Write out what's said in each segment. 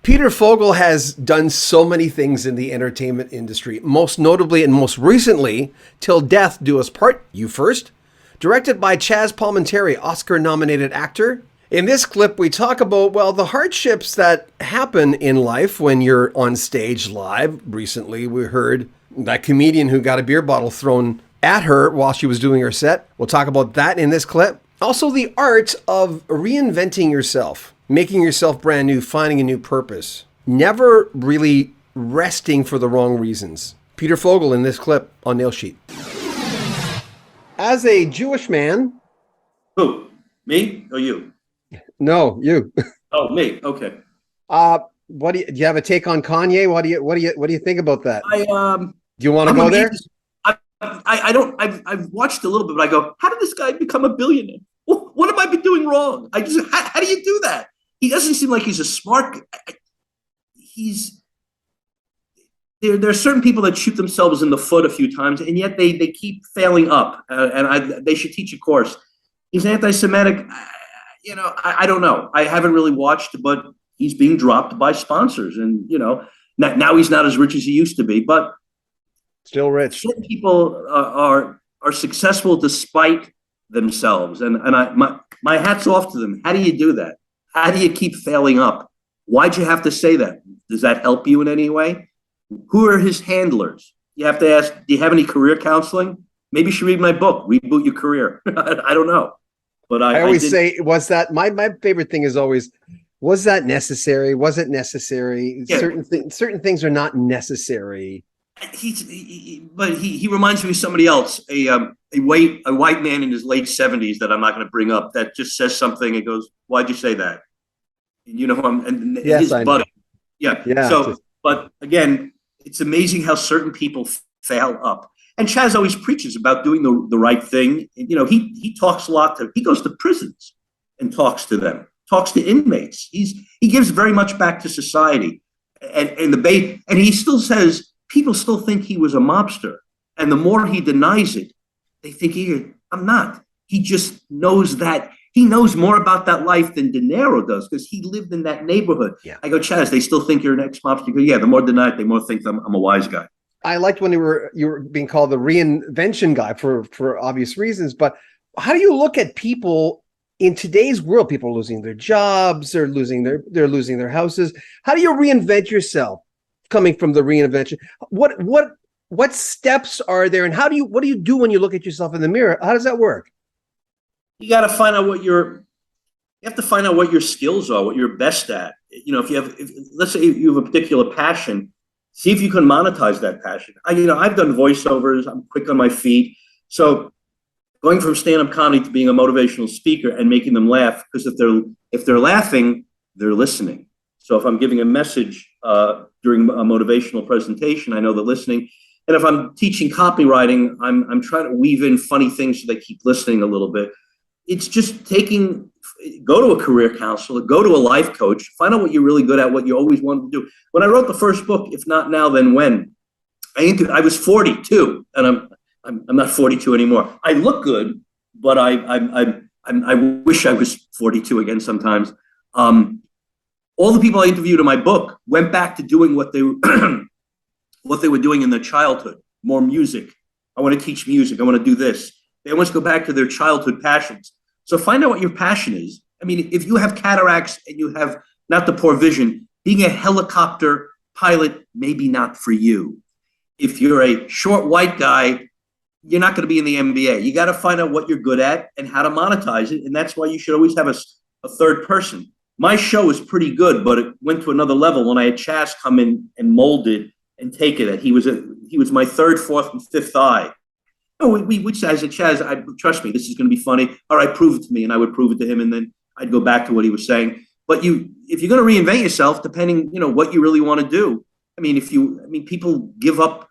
Peter Fogel has done so many things in the entertainment industry, most notably and most recently, Till Death Do Us Part, You First, directed by Chaz Palminteri, Oscar-nominated actor. In this clip, we talk about, well, the hardships that happen in life when you're on stage live. Recently, we heard that comedian who got a beer bottle thrown at her while she was doing her set. We'll talk about that in this clip. Also, the art of reinventing yourself. Making yourself brand new, finding a new purpose. Never really resting for the wrong reasons. Peter Fogel in this clip on Nail Sheet. As a Jewish man... Who? Me or you? No, you. Oh, me. Okay. What do you have a take on Kanye? What do you think about that? Do you want to go there? I've watched a little bit, but I go, how did this guy become a billionaire? What have I been doing wrong? How do you do that? He doesn't seem like he's a smart. There are certain people that shoot themselves in the foot a few times, and yet they keep failing up. They should teach a course. He's anti-Semitic. I don't know. I haven't really watched, but he's being dropped by sponsors, and now he's not as rich as he used to be, but still rich. Certain people are successful despite themselves, and my hat's off to them. How do you do that? How do you keep failing up? Why'd you have to say that? Does that help you in any way? Who are his handlers? You have to ask, do you have any career counseling? Maybe you should read my book, Reboot Your Career. I don't know. But I always say, was that, my favorite thing is always, was that necessary? Was it necessary? Yeah. Certain things are not necessary. He reminds me of somebody else, a white man in his late 70s that I'm not going to bring up, that just says something and goes, "Why'd you say that?" And yes, his I buddy. Yeah. So, but again, it's amazing how certain people fail up. And Chaz always preaches about doing the right thing. He talks a lot he goes to prisons and talks to them, talks to inmates. He gives very much back to society, and he still says. People still think he was a mobster. And the more he denies it, they think I'm not. He just knows that. He knows more about that life than De Niro does because he lived in that neighborhood. Yeah. I go, Chaz, they still think you're an ex-mobster? He goes, yeah, the more deny it, the more think I'm a wise guy. I liked when you were being called the reinvention guy for obvious reasons. But how do you look at people in today's world? People are losing their jobs, they're losing their houses. How do you reinvent yourself? Coming from the reinvention, what steps are there, and what do you do when you look at yourself in the mirror? How does that work? You got to find out you have to find out what your skills are, what you're best at. Let's say you have a particular passion, see if you can monetize that passion. I've done voiceovers. I'm quick on my feet, so going from stand-up comedy to being a motivational speaker and making them laugh, because if they're laughing, they're listening. So if I'm giving a message during a motivational presentation, I know they're listening. And if I'm teaching copywriting, I'm trying to weave in funny things so they keep listening a little bit. It's just go to a career counselor, go to a life coach, find out what you're really good at, what you always wanted to do. When I wrote the first book, If Not Now, Then When, I was 42, and I'm not 42 anymore. I look good, but I wish I was 42 again sometimes. All the people I interviewed in my book went back to doing what they were doing in their childhood. More music. I want to teach music. I want to do this. They always go back to their childhood passions. So find out what your passion is. I mean, if you have cataracts and you have not the poor vision, being a helicopter pilot, maybe not for you. If you're a short white guy, you're not going to be in the NBA. You got to find out what you're good at and how to monetize it. And that's why you should always have a third person. My show was pretty good, but it went to another level when I had Chaz come in and mold it and take it. He was my third, fourth, and fifth eye. Oh, I said, Chaz, trust me, this is going to be funny. All right, prove it to me, and I would prove it to him, and then I'd go back to what he was saying. But if you're going to reinvent yourself, depending, what you really want to do. People give up.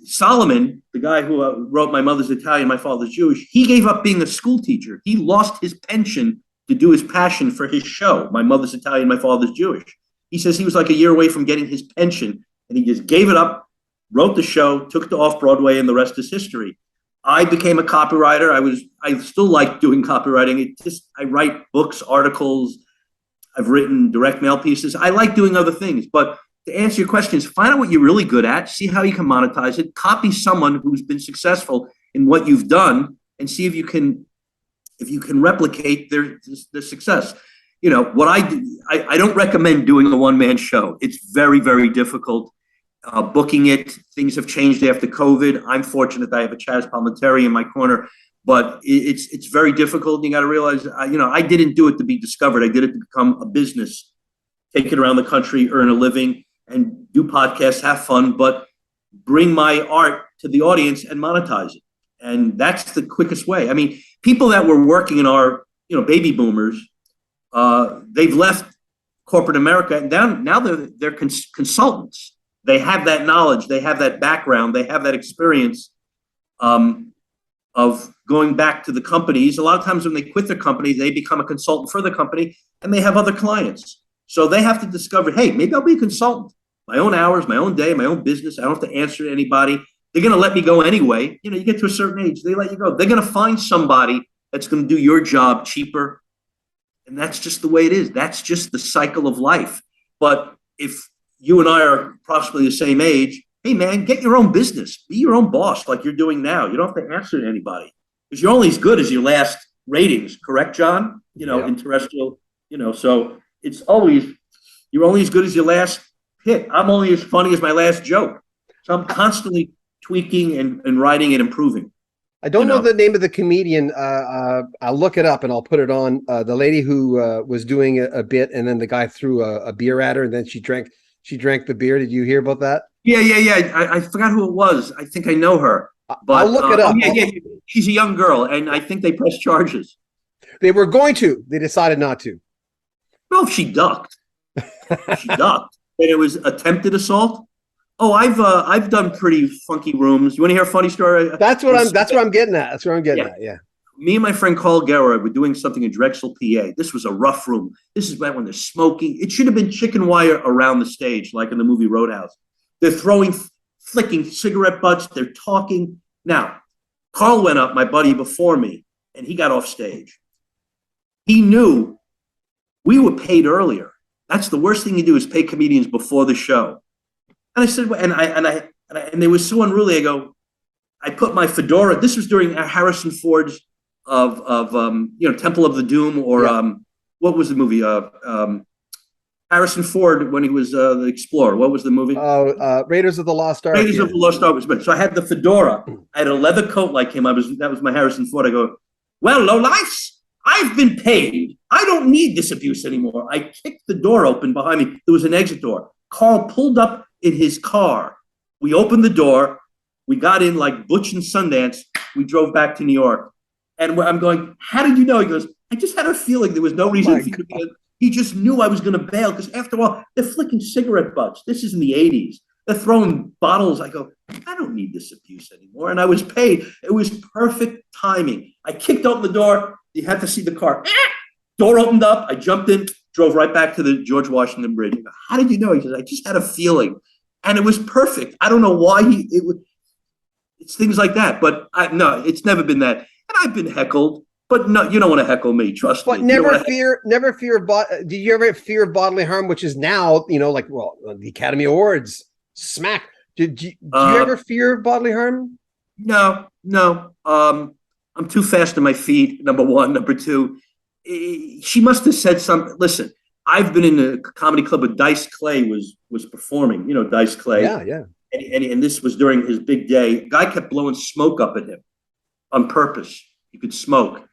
Solomon, the guy who wrote My Mother's Italian, My Father's Jewish, he gave up being a school teacher. He lost his pension to do his passion for his show, My Mother's Italian, My Father's Jewish. He says he was like a year away from getting his pension, and he just gave it up, wrote the show, took it to off-Broadway, and the rest is history. I became a copywriter. I still like doing copywriting. I write books, articles. I've written direct mail pieces. I like doing other things, but to answer your questions, find out what you're really good at, see how you can monetize it, copy someone who's been successful in what you've done, and see if you can replicate their success. You know, what I do, I don't recommend doing a one-man show. It's very, very difficult. Booking it, things have changed after COVID. I'm fortunate that I have a Chaz Palminteri in my corner, but it's very difficult. You got to realize, I didn't do it to be discovered. I did it to become a business, take it around the country, earn a living, and do podcasts, have fun, but bring my art to the audience and monetize it. And that's the quickest way. I mean, people that were working in our, baby boomers, they've left corporate America, and now they're consultants. They have that knowledge, they have that background, they have that experience of going back to the companies. A lot of times when they quit their company, they become a consultant for the company, and they have other clients. So they have to discover, hey, maybe I'll be a consultant. My own hours, my own day, my own business. I don't have to answer to anybody. They're going to let me go anyway. You get to a certain age, they let you go. They're going to find somebody that's going to do your job cheaper. And that's just the way it is. That's just the cycle of life. But if you and I are approximately the same age, hey, man, get your own business. Be your own boss like you're doing now. You don't have to answer to anybody because you're only as good as your last ratings. Correct, John? In terrestrial, so it's always, you're only as good as your last hit. I'm only as funny as my last joke. So I'm constantly tweaking and writing and improving. I don't know the name of the comedian. I'll look it up and I'll put it on. The lady who was doing a bit, and then the guy threw a beer at her, and then she drank the beer. Did you hear about that? Yeah. I forgot who it was. I think I know her. But I'll look it up. Yeah. She's a young girl, and I think they pressed charges. They were going to. They decided not to. Well, she ducked. And it was attempted assault. Oh, I've done pretty funky rooms. You want to hear a funny story? That's what I'm getting at. That's where I'm getting at. Yeah. Me and my friend Carl Guerra were doing something in Drexel, PA. This was a rough room. This is right when they're smoking. It should have been chicken wire around the stage, like in the movie Roadhouse. They're flicking cigarette butts. They're talking. Now, Carl went up, my buddy before me, and he got off stage. He knew we were paid earlier. That's the worst thing you do is pay comedians before the show. And I said, and they were so unruly. I go, I put my fedora. This was during Harrison Ford's of Temple of the Doom, or what was the movie? Harrison Ford when he was the explorer. What was the movie? Raiders of the Lost Ark. Raiders of the Lost Ark was good. So I had the fedora. I had a leather coat like him. That was my Harrison Ford. I go, well, lowlifes, I've been paid. I don't need this abuse anymore. I kicked the door open behind me. There was an exit door. Carl pulled up in his car. We opened the door. We got in like Butch and Sundance. We drove back to New York. And I'm going, how did you know? He goes, I just had a feeling there was no reason for you to be in. He just knew I was going to bail because after all, they're flicking cigarette butts. This is in the 80s. They're throwing bottles. I go, I don't need this abuse anymore. And I was paid. It was perfect timing. I kicked open the door. You had to see the car. Door opened up. I jumped in, drove right back to the George Washington Bridge. I go, how did you know? He says, I just had a feeling. And it was perfect. I don't know why it's things like that. But no, it's never been that. And I've been heckled. But no, you don't want to heckle me. Trust me. But never fear. Do you ever fear bodily harm, which is now, the Academy Awards smack. Do you ever fear bodily harm? No. I'm too fast on my feet. Number one. Number two, she must have said something. Listen, I've been in a comedy club with Dice Clay was performing. Dice Clay. Yeah. And this was during his big day. A guy kept blowing smoke up at him on purpose. He could smoke.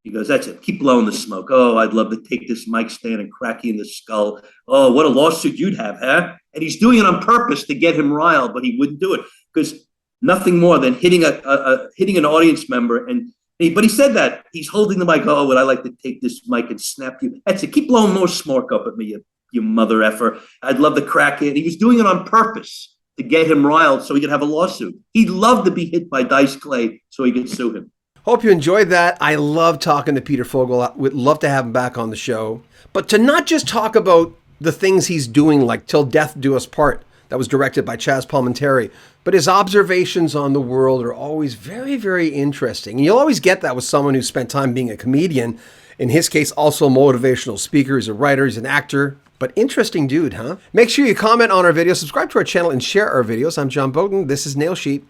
He goes, that's it. Keep blowing the smoke. Oh, I'd love to take this mic stand and crack you in the skull. Oh, what a lawsuit you'd have, huh? And he's doing it on purpose to get him riled, but he wouldn't do it because nothing more than hitting an audience member. But he said that. He's holding the mic. Oh, would I like to take this mic and snap you? That's it. Keep blowing more smoke up at me, you mother effer. I'd love to crack it. And he was doing it on purpose to get him riled so he could have a lawsuit. He'd love to be hit by Dice Clay so he could sue him. Hope you enjoyed that. I love talking to Peter Fogel. I would love to have him back on the show. But to not just talk about the things he's doing, like Till Death Do Us Part, that was directed by Chaz Palminteri, but his observations on the world are always very, very interesting. And you'll always get that with someone who spent time being a comedian. In his case, also motivational speaker. He's a writer, he's an actor. But interesting dude, huh? Make sure you comment on our video, subscribe to our channel, and share our videos. I'm John Beaudin. This is Nail Sheet.